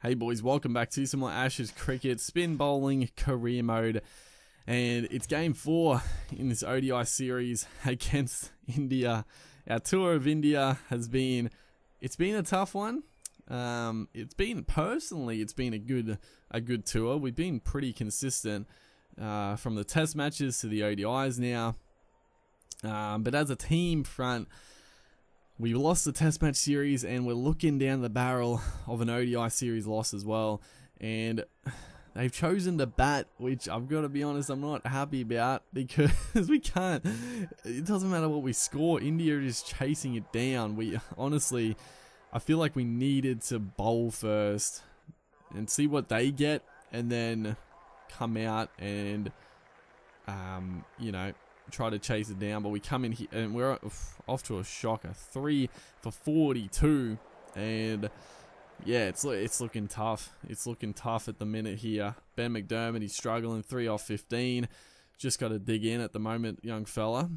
Hey boys, welcome back to some more Ashes Cricket Spin Bowling Career Mode, and it's game 4 in this ODI series against India. Our tour of India has been, it's been a tough one. It's been a good tour. We've been pretty consistent from the test matches to the ODIs now, but as a team front, we lost the test match series and we're looking down the barrel of an ODI series loss as well. And they've chosen to bat, which I've got to be honest, I'm not happy about, because we can't, it doesn't matter what we score, India is chasing it down. We honestly, I feel like we needed to bowl first and see what they get and then come out and, you know, try to chase it down. But we come in here and we're off to a shocker, 3 for 42, and yeah, it's looking tough. It's looking tough at the minute here. Ben McDermott, he's struggling, 3 off 15. Just got to dig in at the moment, young fella,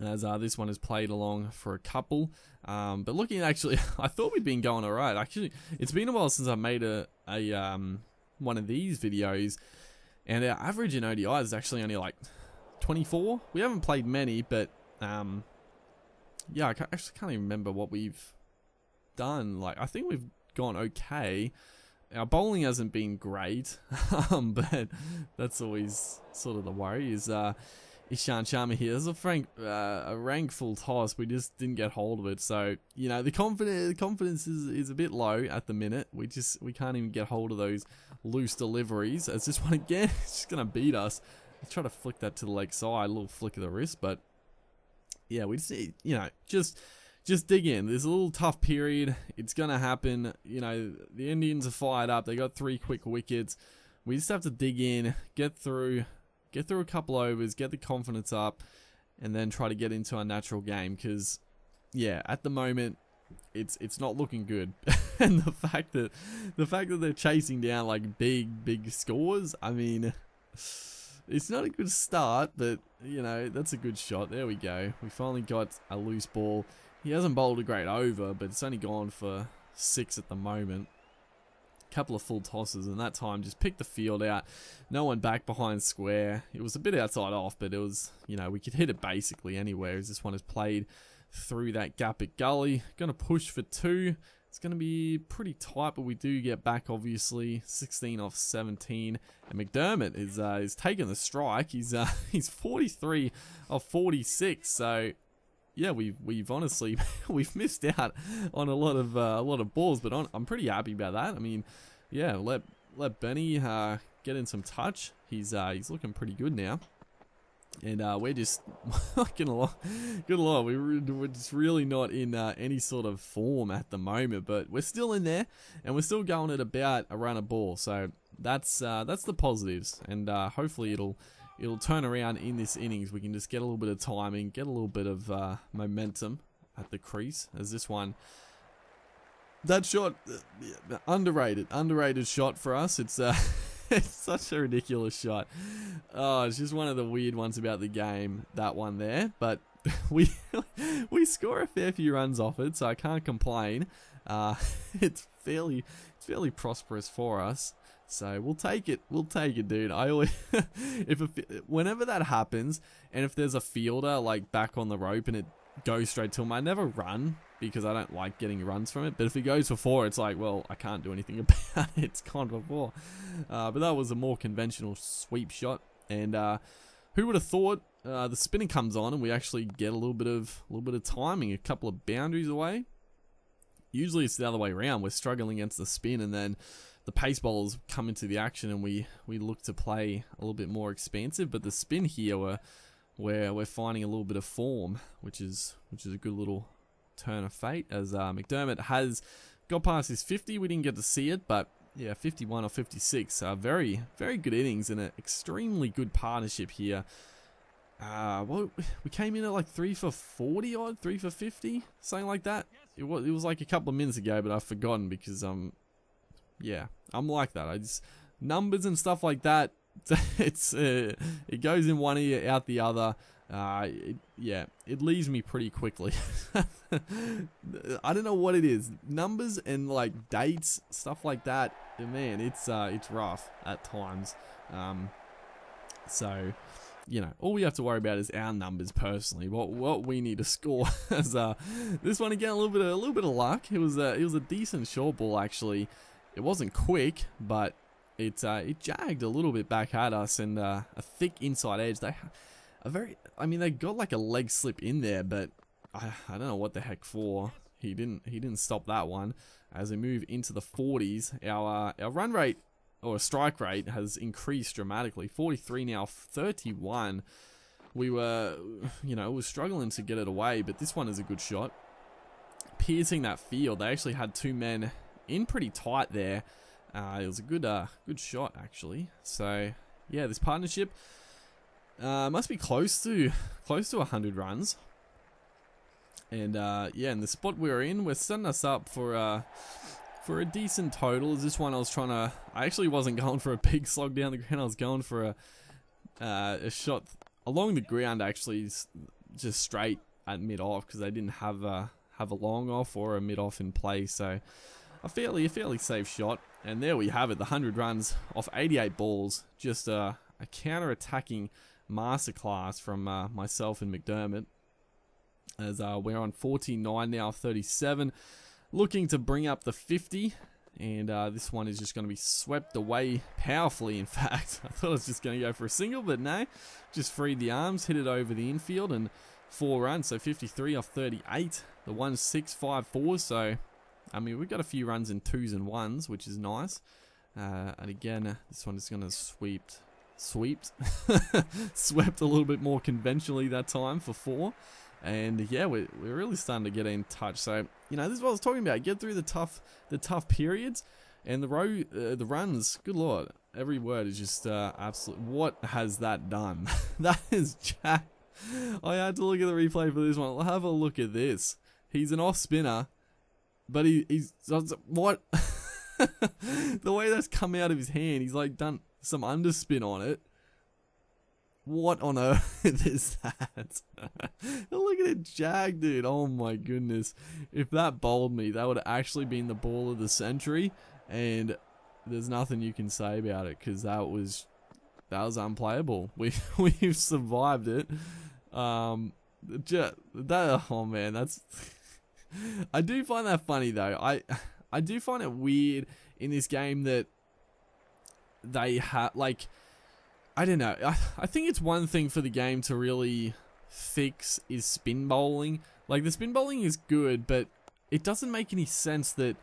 as this one has played along for a couple. But looking, actually, I thought we'd been going alright. Actually, it's been a while since I made a one of these videos, and our average in ODI is actually only like 24. We haven't played many, but yeah, I actually can't even remember what we've done. Like, I think we've gone okay. Our bowling hasn't been great, but that's always sort of the worry. Is Ishan Sharma here? There's a rank full toss. We just didn't get hold of it. So, you know, the confidence is a bit low at the minute. We can't even get hold of those loose deliveries. As this one again, it's just gonna beat us. Let's try to flick that to the leg side, a little flick of the wrist, but yeah, we just, you know, just dig in. There's a little tough period. It's gonna happen. You know, the Indians are fired up. They got 3 quick wickets. We just have to dig in, get through a couple overs, get the confidence up, and then try to get into our natural game. Because yeah, at the moment, it's not looking good. And the fact that they're chasing down like big scores, I mean, it's not a good start, but, you know, that's a good shot. There we go. We finally got a loose ball. He hasn't bowled a great over, but it's only gone for 6 at the moment. Couple of full tosses, and that time just picked the field out. No one back behind square. It was a bit outside off, but it was, you know, we could hit it basically anywhere, as this one is played through that gap at gully. Gonna push for 2. It's going to be pretty tight, but we do get back, obviously. 16 off 17. And McDermott is taking the strike. He's 43 off 46. So yeah, we've honestly we've missed out on a lot of balls, but I'm pretty happy about that. I mean, yeah, let Benny get in some touch. He's looking pretty good now. And we're just good lord, we're just really not in any sort of form at the moment, but we're still in there, and we're still going at about a run a ball. So that's the positives, and hopefully it'll turn around in this innings. We can just get a little bit of timing, get a little bit of momentum at the crease. As this one, that shot, underrated shot for us. It's it's such a ridiculous shot. Oh, it's just one of the weird ones about the game, that one there. But we score a fair few runs off it, so I can't complain. It's fairly prosperous for us, so we'll take it. We'll take it, dude. I always whenever that happens, and if there's a fielder like back on the rope and it goes straight to him, I never run, because I don't like getting runs from it. But if it goes for 4, it's like, well, I can't do anything about it. It's gone for 4. But that was a more conventional sweep shot. And who would have thought the spinner comes on and we actually get a little bit of timing, a couple of boundaries away. Usually it's the other way around. We're struggling against the spin, and then the pace bowlers come into the action, and we look to play a little bit more expansive. But the spin here, we're finding a little bit of form, which is a good little turn of fate, as McDermott has got past his 50. We didn't get to see it, but yeah, 51 or 56. Very good innings and an extremely good partnership here. Well, we came in at like 3 for 40 odd, 3 for 50, something like that. It was like a couple of minutes ago, but I've forgotten, because yeah, I'm like that. I just, numbers and stuff like that, it goes in one ear out the other. yeah, it leaves me pretty quickly. I don't know what it is. Numbers and like dates, stuff like that. Man, it's rough at times. So, you know, all we have to worry about is our numbers personally. What we need to score. As this one again, a little bit of luck. It was a decent short ball actually. It wasn't quick, but it jagged a little bit back at us, and a thick inside edge. I mean, they got like a leg slip in there, but I don't know what the heck for. He didn't stop that one. As we move into the 40s, our run rate or strike rate has increased dramatically. 43 now, 31. We were, you know, was struggling to get it away, but this one is a good shot. Piercing that field, they actually had two men in pretty tight there. It was a good shot actually. So yeah, this partnership must be close to 100 runs. And yeah, in the spot we're in, we're setting us up for a decent total. Is this one I actually wasn't going for a big slog down the ground. I was going for a shot along the ground, actually, just straight at mid off, because they didn't have a long off or a mid off in play. So a fairly safe shot. And there we have it, the 100 runs off 88 balls. Just a counter-attacking masterclass from myself and McDermott. As we're on 49 now, 37. Looking to bring up the 50. And this one is just going to be swept away powerfully, in fact. I thought I was just going to go for a single, but no. Just freed the arms, hit it over the infield, and 4 runs. So 53 off 38. The 1-6-5-4. So, I mean, we've got a few runs in 2s and 1s, which is nice. And again, this one is going to swept a little bit more conventionally that time for 4. And yeah, we're really starting to get in touch. So, you know, this is what I was talking about. Get through the tough periods, and the runs. Good lord, every word is just absolute. What has that done? That is jack. I had to look at the replay for this one. I'll have a look at this. He's an off spinner, but he's what? The way that's come out of his hand, he's like done some underspin on it. What on earth is that? Look at it jag, dude. Oh my goodness. If that bowled me, that would have actually been the ball of the century. And there's nothing you can say about it, because that was unplayable. We've survived it. Oh man, that's... I do find that funny though. I do find it weird in this game that they have, like... I don't know. I think it's one thing for the game to really fix is spin bowling. Like, the spin bowling is good, but it doesn't make any sense that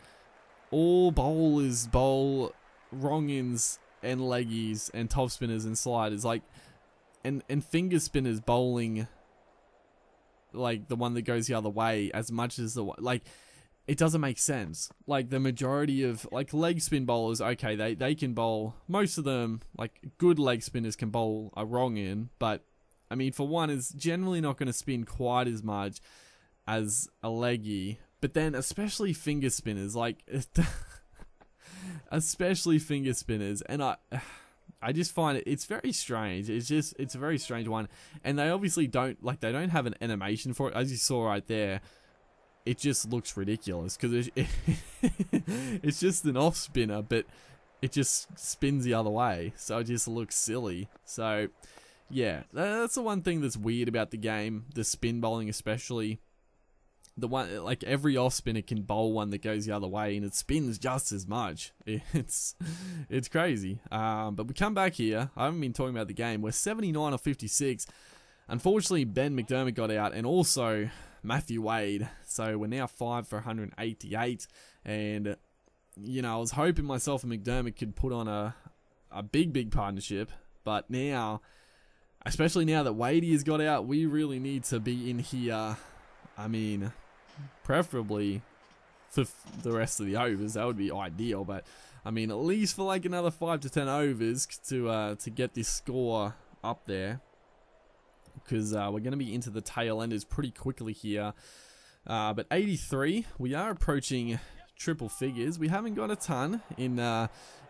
all bowlers bowl wrong-ins and leggies and top spinners and sliders. Like, and finger spinners bowling, like, the one that goes the other way as much as the... Like, it doesn't make sense. Like, the majority of, like, leg spin bowlers, okay, they can bowl, most of them, like, good leg spinners can bowl a wrong in, but, I mean, for one, it's generally not going to spin quite as much as a leggy, but then, especially finger spinners, like, especially finger spinners, and I just find it's very strange. It's a very strange one, and they obviously don't have an animation for it, as you saw right there. It just looks ridiculous, because it's just an off spinner, but it just spins the other way, so it just looks silly. So, yeah, that's the one thing that's weird about the game, the spin bowling especially. The one, like, every off spinner can bowl one that goes the other way, and it spins just as much. It's crazy. But we come back here. I haven't been talking about the game. We're 79 of 56. Unfortunately, Ben McDermott got out, and also Matthew Wade. So we're now 5 for 188. And, you know, I was hoping myself and McDermott could put on a big partnership. But now, especially now that Wadey has got out, we really need to be in here. I mean, preferably for the rest of the overs. That would be ideal. But, I mean, at least for like another 5 to 10 overs to get this score up there. Because we're going to be into the tail enders pretty quickly here. But 83, we are approaching triple figures. We haven't got a ton in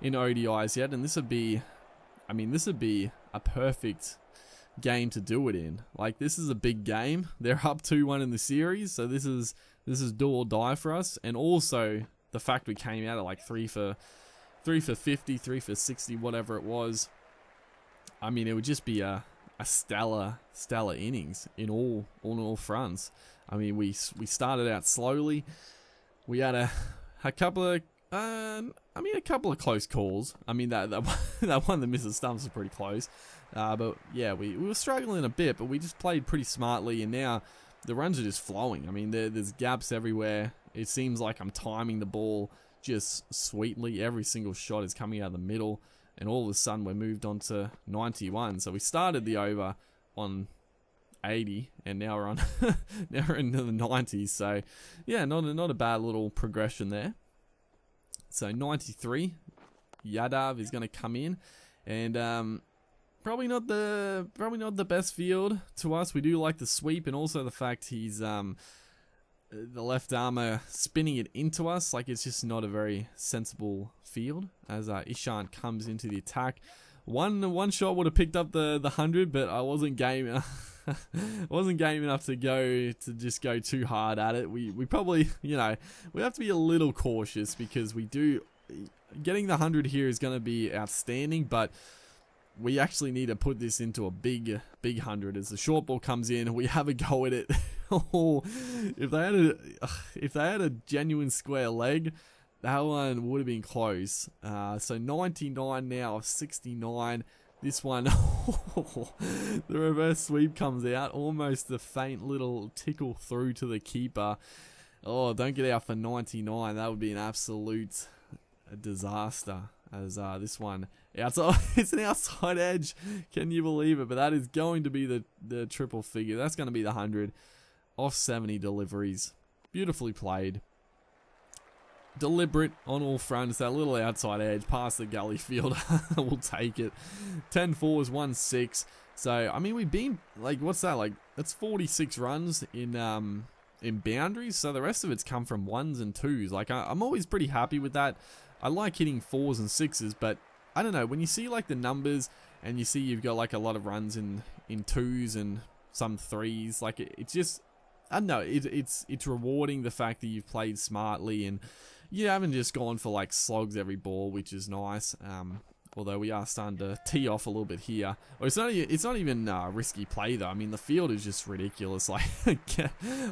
ODIs yet, and this would be, I mean, this would be a perfect game to do it in. Like, this is a big game. They're up 2-1 in the series, so this is do or die for us. And also the fact we came out at like 3 for 50, 3 for 60, whatever it was. I mean, it would just be a stellar innings in all fronts. I mean, we started out slowly. We had a couple of a couple of close calls. I mean, that one that misses stumps was pretty close. But yeah, we were struggling a bit, but we just played pretty smartly, and now the runs are just flowing. I mean, there's gaps everywhere. It seems like I'm timing the ball just sweetly. Every single shot is coming out of the middle, and all of a sudden we're moved on to 91. So we started the over on 80, and now we're on now we're into the 90s. So yeah, not a bad little progression there. So 93, Yadav is going to come in, and probably not the best field to us. We do like the sweep, and also the fact he's the left armer spinning it into us. Like, it's just not a very sensible field as Ishan comes into the attack. One shot would have picked up the 100, but I wasn't game wasn't game enough to just go too hard at it. We probably, you know, we have to be a little cautious, because getting the 100 here is going to be outstanding, but we actually need to put this into a big 100 as the short ball comes in. We have a go at it. Oh, if they had a genuine square leg, that one would have been close. So 99 now of 69. This one, the reverse sweep comes out, almost a faint little tickle through to the keeper. Oh, don't get out for 99. That would be an absolute disaster. As this one outside, it's an outside edge. Can you believe it? But that is going to be the triple figure. That's going to be the 100 off 70 deliveries. Beautifully played. Deliberate on all fronts. That little outside edge past the gully fielder. We'll take it. 10-4 is 1-6. So I mean, we've been like, what's that like? That's 46 runs in boundaries. So the rest of it's come from 1s and 2s. Like, I'm always pretty happy with that. I like hitting 4s and 6s, but I don't know, when you see like the numbers and you see you've got like a lot of runs in 2s and some 3s, like it's just, I don't know, it's rewarding the fact that you've played smartly and you haven't just gone for like slogs every ball, which is nice. Although we are starting to tee off a little bit here. Well, it's not even risky play though. I mean, the field is just ridiculous. Like,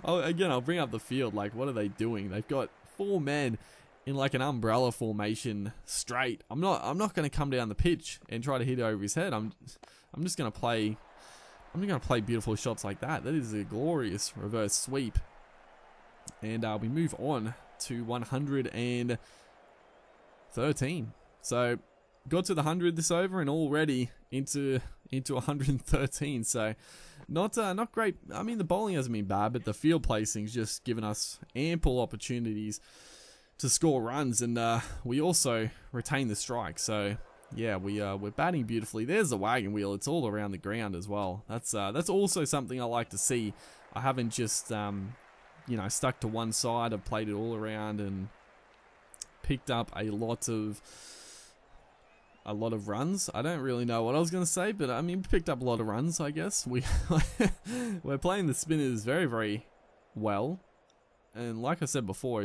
I'll bring up the field. Like, what are they doing? They've got 4 men in like an umbrella formation straight. I'm not going to come down the pitch and try to hit it over his head. I'm just going to play beautiful shots like that. That is a glorious reverse sweep. And we move on to 113. So got to the 100 this over, and already into 113. So not great. I mean, the bowling hasn't been bad, but the field placing's just given us ample opportunities to score runs, and we also retain the strike. So yeah, we're batting beautifully. There's the wagon wheel. It's all around the ground as well. That's also something I like to see. I haven't just you know, stuck to one side. I've played it all around and picked up a lot of runs. I don't really know what I was going to say, but I mean, picked up a lot of runs, I guess. We're playing the spinners very, very well, and like I said before,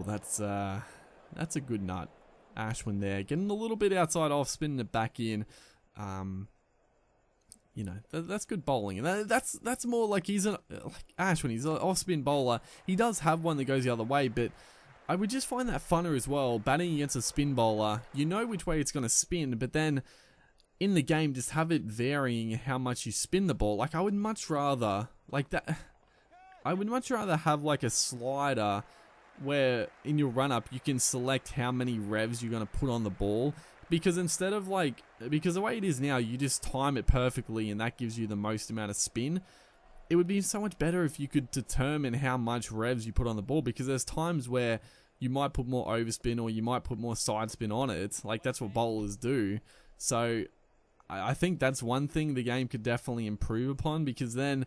that's a good nut. Ashwin there, getting a little bit outside off, spinning it back in. You know, that's good bowling, and that's more like like Ashwin. He's an off-spin bowler. He does have one that goes the other way, but I would just find that funner as well. Batting against a spin bowler, you know which way it's going to spin, but then in the game, just have it varying how much you spin the ball. Like, I would much rather have like a slider where in your run-up you can select how many revs you're going to put on the ball, because instead of because the way it is now, you just time it perfectly and that gives you the most amount of spin. It would be so much better if you could determine how much revs you put on the ball, because there's times where you might put more overspin or you might put more side spin on it. Like, that's what bowlers do. So I think that's one thing the game could definitely improve upon, because then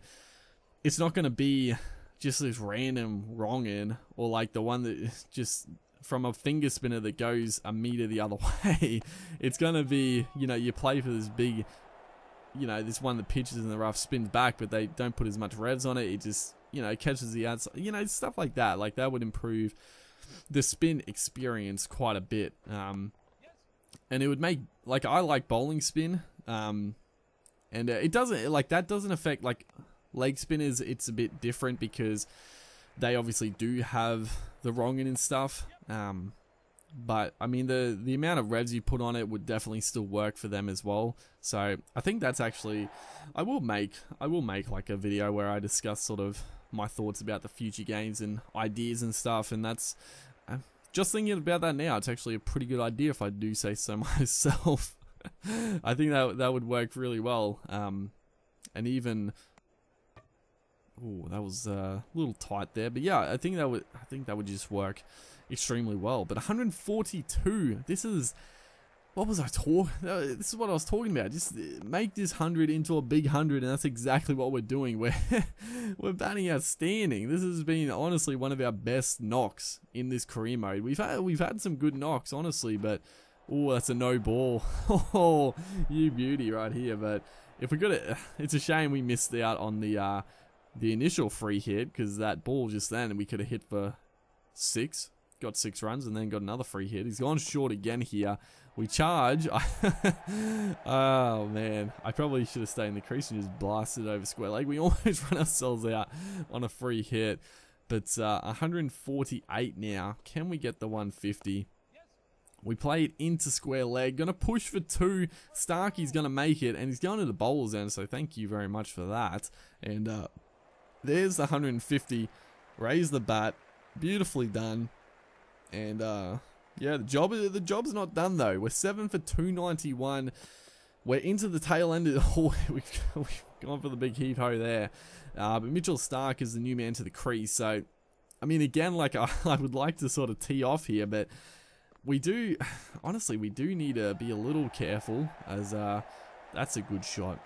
it's not going to be just this random wrong in, or like the one that just from a finger spinner that goes a meter the other way. It's going to be, you know, you play for this big, you know, this one that pitches in the rough spins back, but they don't put as much revs on it. It just, you know, catches the outside, you know, stuff like that. Like, that would improve the spin experience quite a bit. And it would make, like, I like bowling spin. And it doesn't, like, that doesn't affect, like, leg spinners. It's a bit different because they obviously do have the wrong in and stuff. But I mean, the amount of revs you put on it would definitely still work for them as well. So I think that's actually, I will make like a video where I discuss sort of my thoughts about the future games and ideas and stuff. And that's, just thinking about that now, it's actually a pretty good idea if I do say so myself. I think that would work really well. And even, ooh, that was a little tight there, but yeah, I think that would just work extremely well. But 142, this is what was I talking? This is what I was talking about. Just make this 100 into a big 100, and that's exactly what we're doing. We're batting outstanding. This has been honestly one of our best knocks in this career mode. We've had some good knocks, honestly, but oh, that's a no ball. Oh, you beauty right here. But if we got it, it's a shame we missed out on the initial free hit, because that ball just then we could have hit for 6. Got 6 runs and then got another free hit. He's gone short again here. We charge. Oh man, I probably should have stayed in the crease and just blasted over square leg. We almost run ourselves out on a free hit. But 148 now. Can we get the 150? We play it into square leg. Gonna push for 2. Starkey's gonna make it, and he's going to the bowler's end, so thank you very much for that. And there's the 150. Raise the bat. Beautifully done. And yeah, the job's not done though. We're 7 for 291. We're into the tail end of the hole. We've gone for the big heave ho there. But Mitchell Stark is the new man to the crease. So, I mean, again, like I would like to sort of tee off here, but we do, honestly, we do need to be a little careful, as that's a good shot.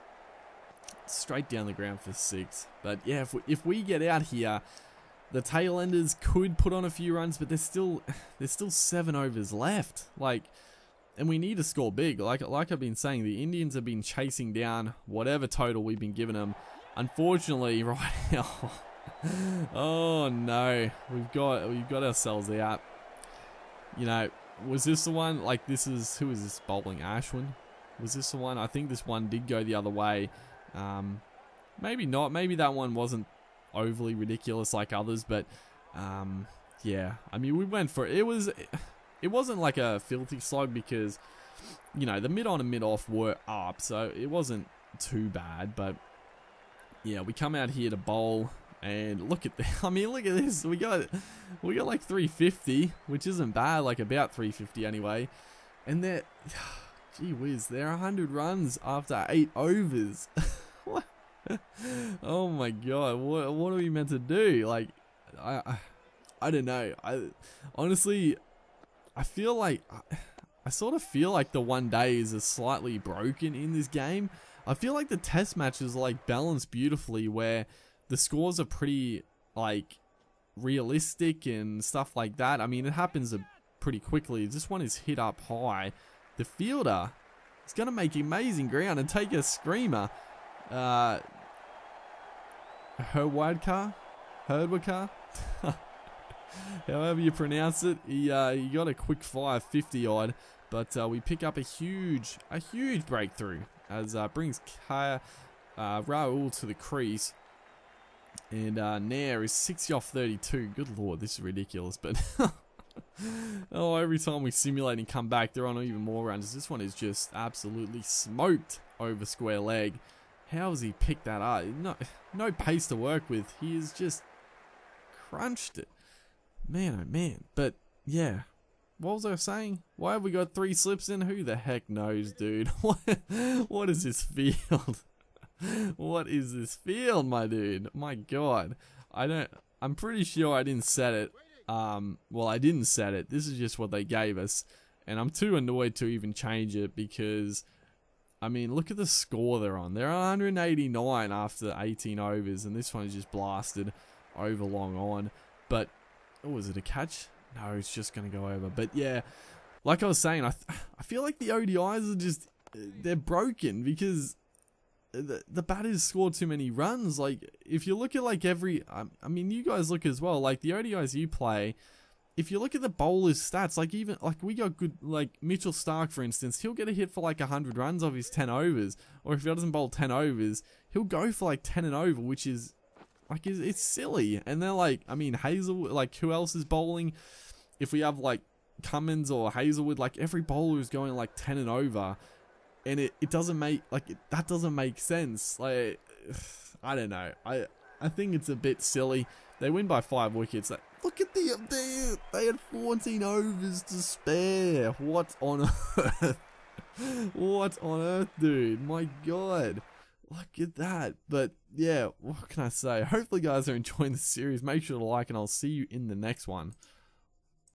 Straight down the ground for 6. But yeah, if we get out here, the tail enders could put on a few runs, but there's still 7 overs left. Like, and we need to score big. Like I've been saying, the Indians have been chasing down whatever total we've been giving them. Unfortunately, right now, oh no, we've got ourselves out. You know, was this the one? Like, who is this bowling? Ashwin? Was this the one? I think this one did go the other way. Maybe not. Maybe that one wasn't overly ridiculous like others, but yeah, I mean, we went for it. It wasn't like a filthy slog, because, you know, the mid on and mid off were up, so it wasn't too bad. But yeah, we come out here to bowl, and look at that. I mean, look at this. We got like 350, which isn't bad, like about 350 anyway. And they're, gee whiz, they're 100 runs after 8 overs. What? Oh my god, what are we meant to do? Like, I don't know. Honestly, I feel like, I sort of feel like the one days are slightly broken in this game. I feel like the test matches are like balanced beautifully, where the scores are pretty like realistic and stuff like that. I mean, it happens pretty quickly. This one is hit up high. The fielder is going to make amazing ground and take a screamer. Herdwaka, however you pronounce it. He got a quick 550 odd, but we pick up a huge breakthrough, as brings Raul to the crease, and Nair is 60 off 32. Good lord, this is ridiculous. But oh, every time we simulate and come back, they're on even more runs. This one is just absolutely smoked over square leg. How has he picked that up? No pace to work with. He has just crunched it. Man, oh man. But yeah, what was I saying? Why have we got 3 slips in? Who the heck knows, dude? What is this field? What is this field, my dude? My god. I'm pretty sure I didn't set it. Well, I didn't set it. This is just what they gave us. And I'm too annoyed to even change it, because, I mean, look at the score they're on. They're 189 after 18 overs, and this one is just blasted over long on. But, oh, is it a catch? No, it's just going to go over. But yeah, like I was saying, I feel like the ODIs are just, they're broken, because the batters score too many runs. Like, if you look at like every, I mean, you guys look as well, like the ODIs you play, if you look at the bowlers' stats, like even, like we got good, like Mitchell Stark, for instance, he'll get a hit for like 100 runs off his 10 overs. Or if he doesn't bowl 10 overs, he'll go for like 10 and over, which is, like, it's silly. And they're like, I mean, Hazelwood, like who else is bowling? If we have like Cummins or Hazelwood, like every bowler is going like 10 and over. And it doesn't make, like, that doesn't make sense. Like, I don't know. I think it's a bit silly. They win by 5 wickets. Like, look at they had 14 overs to spare. What on earth? What on earth, dude? My God. Look at that. But yeah, what can I say? Hopefully, guys are enjoying the series. Make sure to like, and I'll see you in the next one.